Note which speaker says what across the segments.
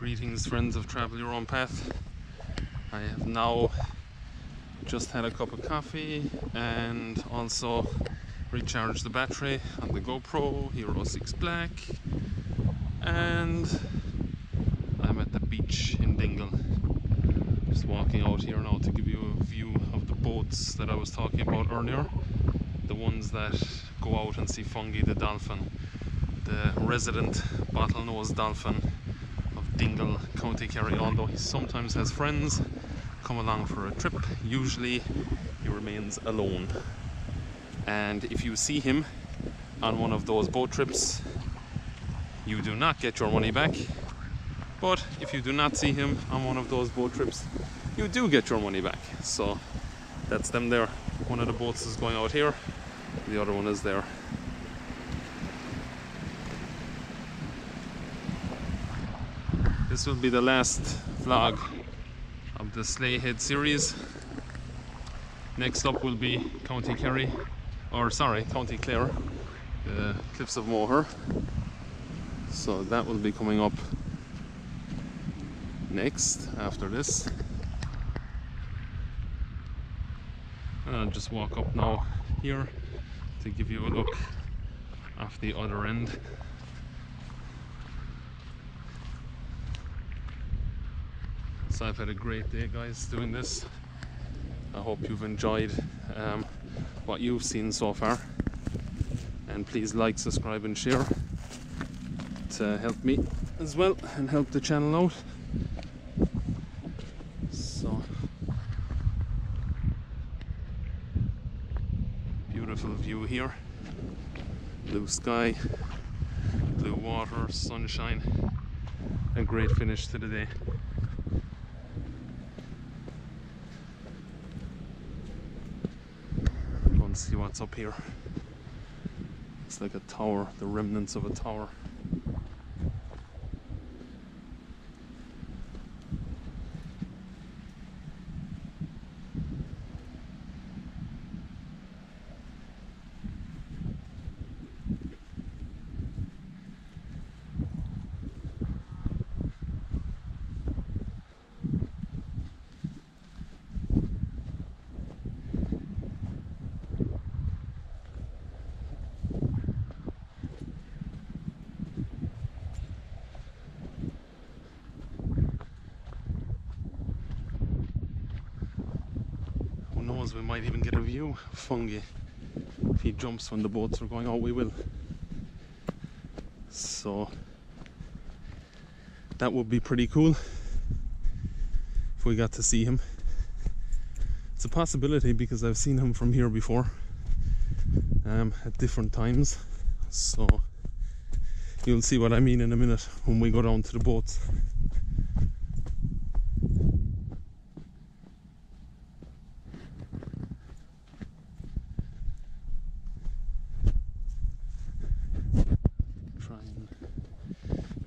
Speaker 1: Greetings, friends of Travel Your Own Path. I have now just had a cup of coffee and also recharged the battery on the GoPro Hero 6 Black, and I'm at the beach in Dingle. Just walking out here now to give you a view of the boats that I was talking about earlier, the ones that go out and see Fungie the Dolphin, the resident bottlenose dolphin of Dingle, Co.Kerry. Although he sometimes has friends come along for a trip, usually he remains alone. And if you see him on one of those boat trips, you do not get your money back. But if you do not see him on one of those boat trips, you do get your money back. So that's them there. One of the boats is going out here, the other one is there. This will be the last vlog of the Slea Head series. Next up will be County Clare, the Cliffs of Moher. So that will be coming up next after this. And I'll just walk up now here to give you a look off the other end. So I've had a great day, guys, doing this. I hope you've enjoyed what you've seen so far, and please like, subscribe and share to help me as well and help the channel out. So beautiful view here, blue sky, blue water, sunshine, a great finish to the day. See what's up here. It's like a tower, the remnants of a tower. We might even get a view of Fungie. If he jumps when the boats are going out, we will. So that would be pretty cool if we got to see him. It's a possibility because I've seen him from here before at different times, so you'll see what I mean in a minute when we go down to the boats.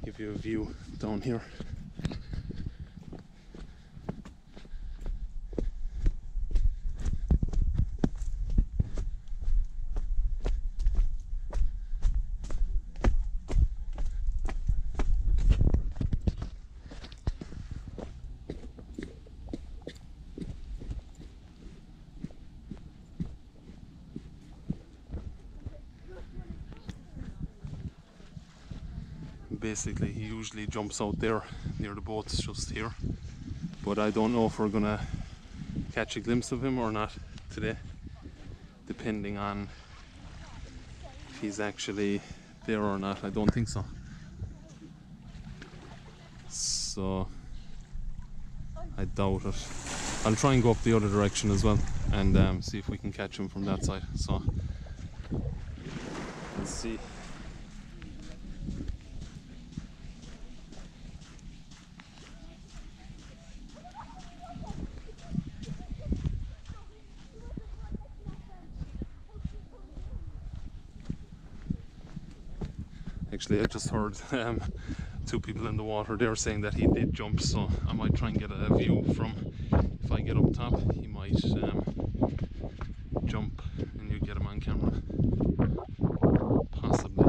Speaker 1: Give you a view down here. Basically, he usually jumps out there near the boats just here, but I don't know if we're gonna catch a glimpse of him or not today, depending on if he's actually there or not. I don't think so. So I doubt it. I'll try and go up the other direction as well and see if we can catch him from that side. So let's see. Actually, I just heard two people in the water there saying that he did jump, so I might try and get a view from, if I get up top, he might jump and you get him on camera. Possibly.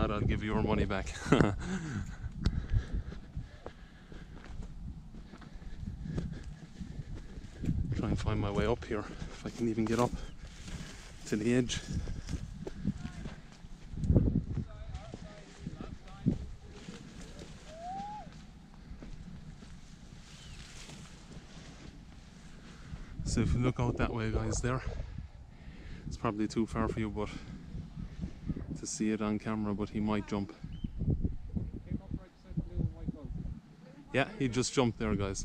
Speaker 1: not, I'll give you your money back. Try and find my way up here, if I can even get up to the edge. So if you look out that way, guys, there, it's probably too far for you but to see it on camera, but he might jump. Yeah, he just jumped there, guys.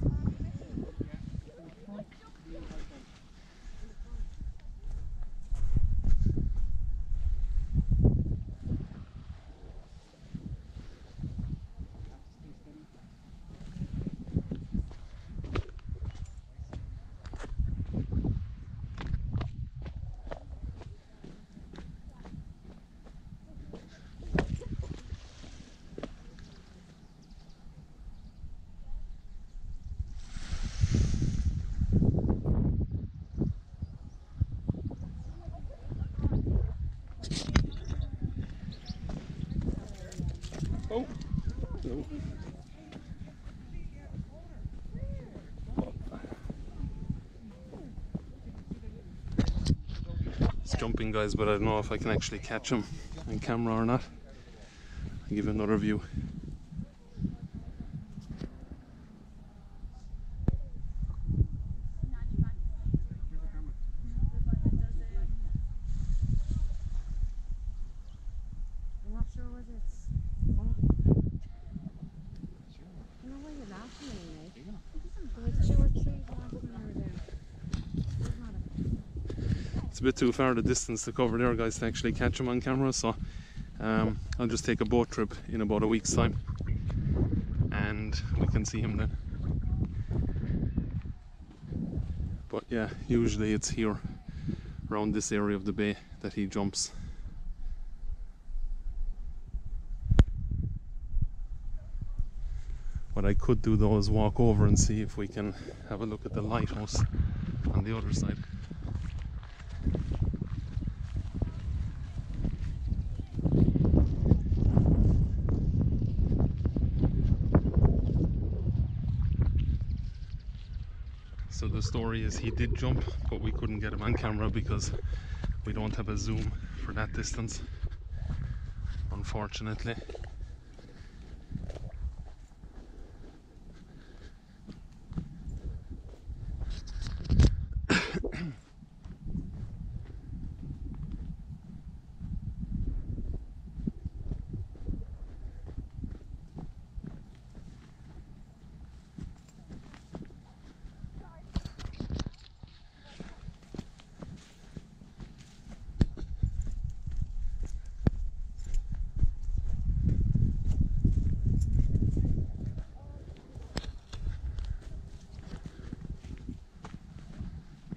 Speaker 1: Oh, no. He's jumping, guys, but I don't know if I can actually catch him on camera or not. I'll give you another view.
Speaker 2: I'm not sure what it's.
Speaker 1: It's a bit too far the distance to cover there, guys, to actually catch him on camera, so I'll just take a boat trip in about a week's time and we can see him then. But yeah, usually it's here around this area of the bay that he jumps. What I could do though is walk over and see if we can have a look at the lighthouse on the other side. So the story is he did jump, but we couldn't get him on camera because we don't have a zoom for that distance, unfortunately.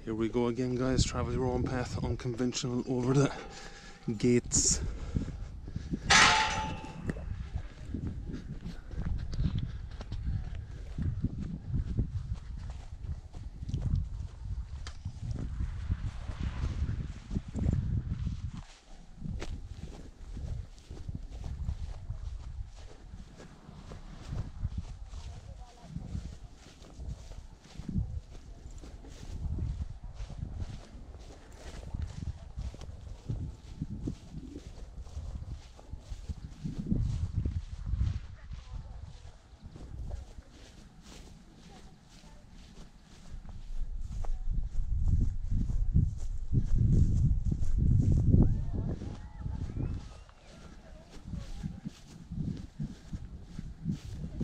Speaker 1: Here we go again, guys. Travel your own path, unconventional, over the gates.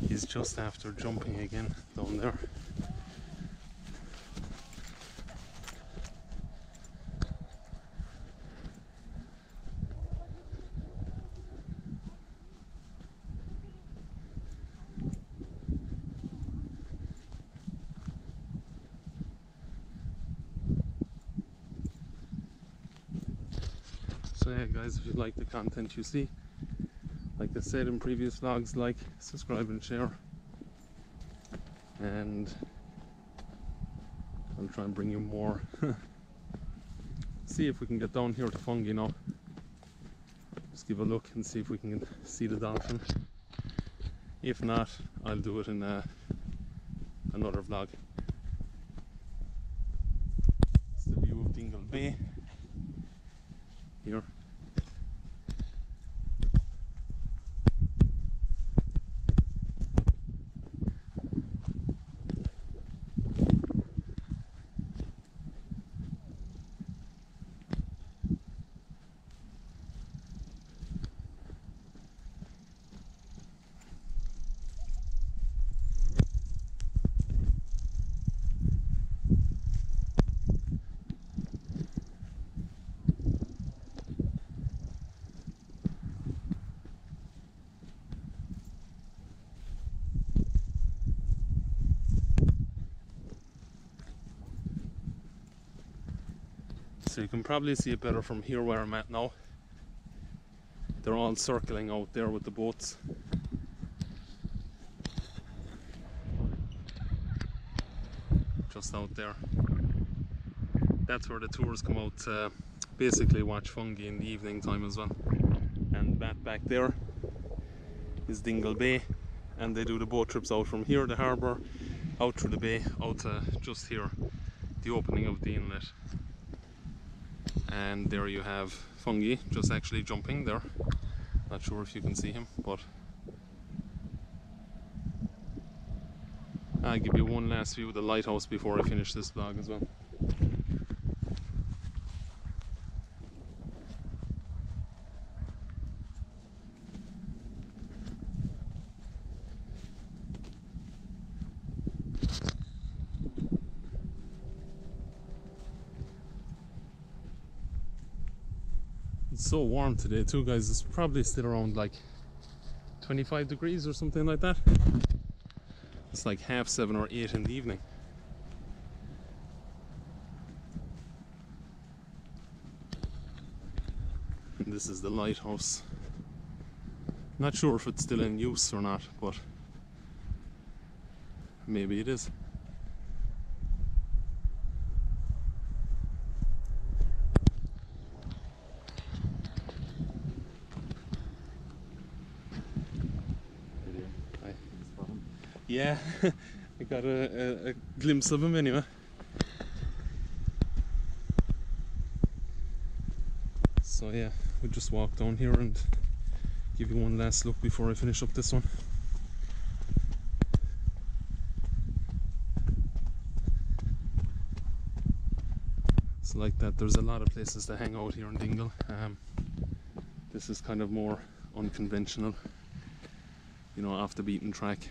Speaker 1: He's just after jumping again down there. So yeah, guys, if you like the content you see, like I said in previous vlogs, like, subscribe and share, and I'll try and bring you more. See if we can get down here to Fungie now. just give a look and see if we can see the dolphin. If not, I'll do it in another vlog. It's the view of Dingle Bay here. So you can probably see it better from here where I'm at now. They're all circling out there with the boats. Just out there. That's where the tours come out to basically watch fungi in the evening time as well. And that back there is Dingle Bay, and they do the boat trips out from here, the harbour, out through the bay, out to just here, the opening of the inlet. And there you have Fungie just actually jumping there. Not sure if you can see him, but I'll give you one last view of the lighthouse before I finish this vlog as well. It's so warm today too, guys. It's probably still around like 25 degrees or something like that. It's like 7:30 or 8 in the evening. And this is the lighthouse. Not sure if it's still in use or not, but maybe it is. Yeah, I got a glimpse of him anyway. So yeah, we'll just walk down here and give you one last look before I finish up this one. So like that, there's a lot of places to hang out here in Dingle. This is kind of more unconventional, you know, off the beaten track.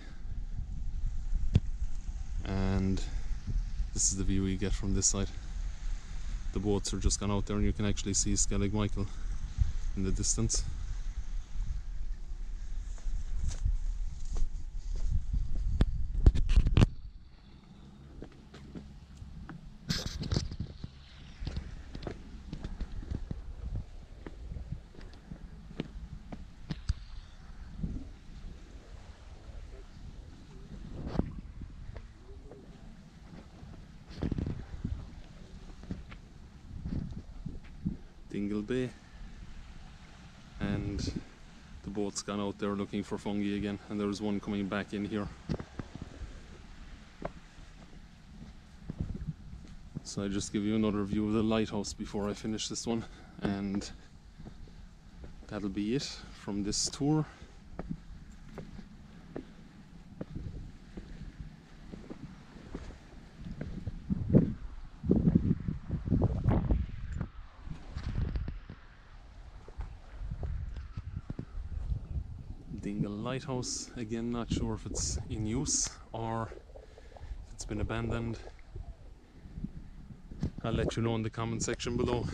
Speaker 1: And this is the view you get from this side. The boats are just gone out there and you can actually see Skellig Michael in the distance. Dingle Bay, and the boat's gone out there looking for fungi again, and there's one coming back in here. So I just give you another view of the lighthouse before I finish this one, and that'll be it from this tour. Dingle Lighthouse, again not sure if it's in use or if it's been abandoned. I'll let you know in the comment section below.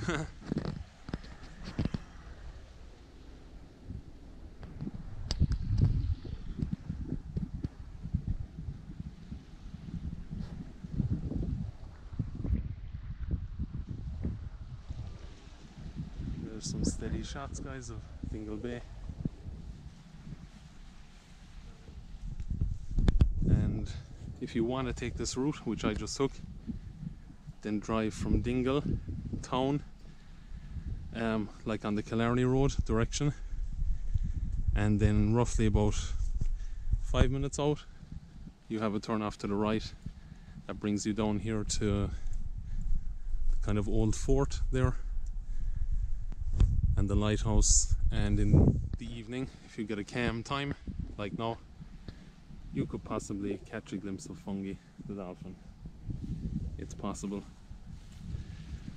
Speaker 1: There's some steady shots, guys, of Dingle Bay. If you want to take this route, which I just took, then drive from Dingle town, like on the Killarney Road direction, and then roughly about 5 minutes out you have a turn off to the right that brings you down here to the kind of old fort there and the lighthouse. And in the evening, if you get a calm time like now, you could possibly catch a glimpse of Fungie the dolphin. It's possible.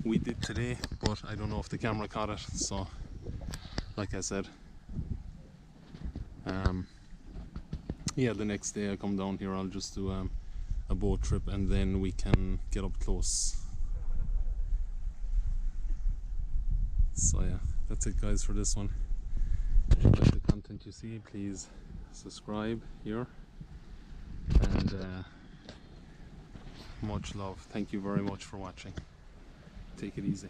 Speaker 1: We did today, but I don't know if the camera caught it, so like I said, yeah, the next day I come down here I'll just do a boat trip and then we can get up close. So yeah, that's it guys for this one. If you like the content you see, please subscribe here, and much love. Thank you very much for watching. Take it easy.